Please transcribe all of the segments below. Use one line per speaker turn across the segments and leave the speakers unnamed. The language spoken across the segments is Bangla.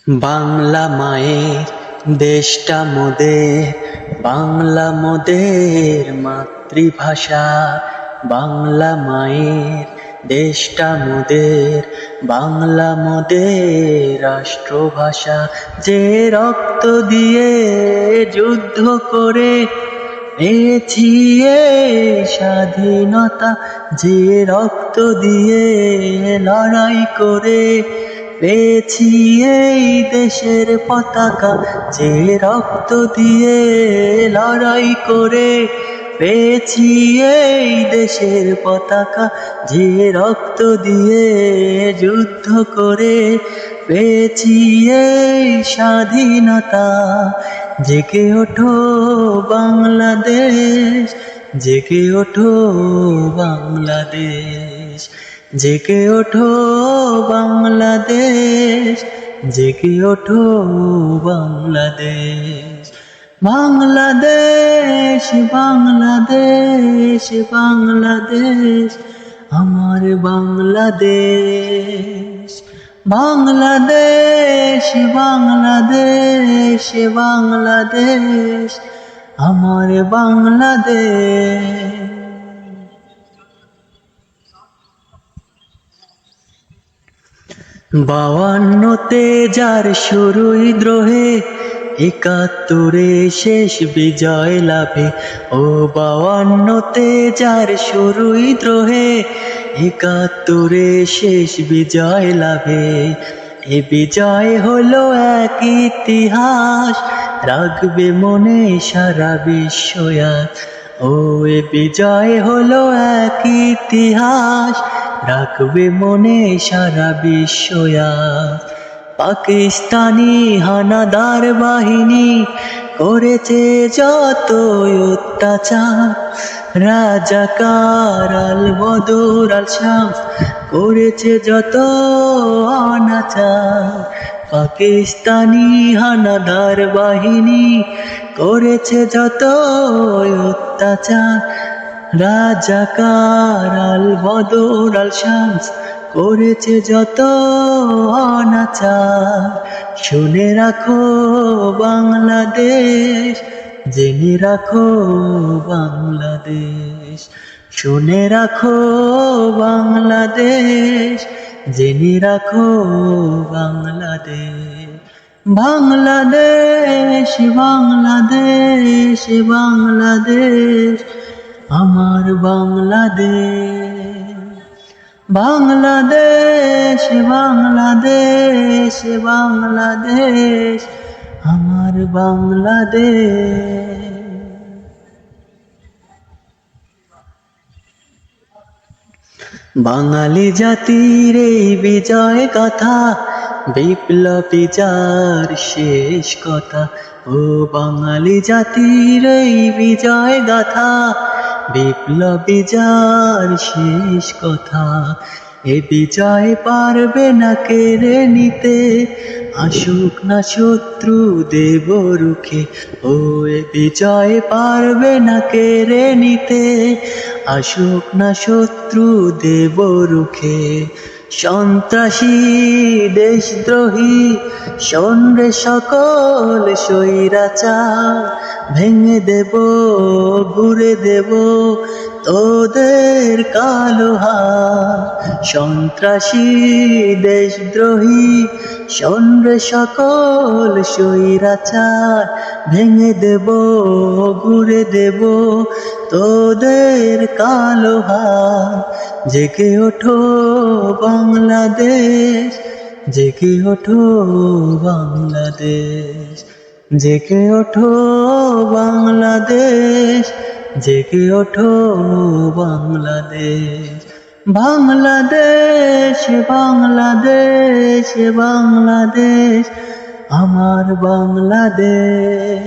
বাংলা মায়ের দেশটা মোদের, বাংলা মোদের মাতৃভাষা। বাংলা মায়ের দেশটা মোদের, বাংলা মোদের রাষ্ট্রভাষা। যে রক্ত দিয়ে যুদ্ধ করে পেয়েছি এই স্বাধীনতা, যে রক্ত দিয়ে লড়াই করে পেয়েছি এই দেশের পতাকা, যে রক্ত দিয়ে লড়াই করে পেয়েছি এই দেশের পতাকা, যে রক্ত দিয়ে যুদ্ধ করে পেয়েছি এই স্বাধীনতা। জেগে ওঠো বাংলাদেশ, জেগে ওঠো বাংলাদেশ, জেগে ওঠো বাংলাদেশ, জেগে ওঠো বাংলাদেশ। বাংলাদেশ বাংলাদেশ বাংলাদেশ আমার বাংলাদেশ। বাংলাদেশ বাংলাদেশ বাংলাদেশ আমার বাংলাদেশ। বায়ান্নতে যার শুরু বিদ্রোহে, একাত্তরে শেষ বিজয় লাভে। ও বায়ান্নতে যার শুরু বিদ্রোহে, একাত্তরে শেষ বিজয় লাভে। এ বিজয় হলো এক ইতিহাস, রাখবে মনে সারা বিশ্ব আজ। ও এ বিজয় হলো এক ইতিহাস, রাখবে মনে সারা বিশ্ব আজ। পাকিস্তানি হানাদার বাহিনী করেছে যত অত্যাচার, রাজাকার আল বদর আল শামস করেছে যত অনাচার। পাকিস্তানি হানাদার বাহিনী করেছে যত অত্যাচার, রাজাকার আল বদর আল শামস করেছে যত অনাচার। শুনে রাখো বাংলাদেশ, জেনে রাখো বাংলাদেশ। শুনে রাখো বাংলাদেশ, জেনে রাখো বাংলাদেশ। বাংলাদেশ বাংলাদেশ বাংলাদেশ আমার বাংলাদেশ। বাংলাদেশ বাংলাদেশ বাংলাদেশ আমার বাংলাদেশ। বাঙালি জাতির এই বিজয় কথা, বিপ্লবী যার শেষ কথা। ও বাঙালি জাতির এই বিজয় গাথা, বিপ্লবী যার শেষ কথা। এ বিজয় পারবে না কেড়ে নিতে, আসুক না শত্রু দেব রুখে। ও এ বিজয় পারবে না কেড়ে নিতে, আসুক না শত্রু দেব রুখে। সন্ত্রাসী দেশদ্রোহী শোন রে সকল স্বৈরাচার, ভেঙে দেব ঘুরে দেব তোদের কালো হাত। সন্ত্রাসী দেশদ্রোহী শোন রে সকল স্বৈরাচার, ভেঙে দেব ঘুরে দেব তোদের কালো হাত। জেগে ওঠো বাংলাদেশ, জেগে ওঠো বাংলাদেশ, জেগে ওঠো বাংলাদেশ, জেগে ওঠো বাংলাদেশ। বাংলাদেশ বাংলাদেশ বাংলাদেশ আমার বাংলাদেশ।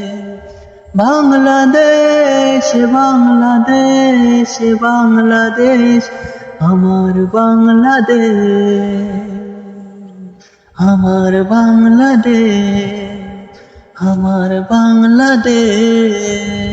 বাংলাদেশ বাংলাদেশ বাংলাদেশ আমার বাংলাদেশ। আমার বাংলাদেশ, আমার বাংলাদেশ।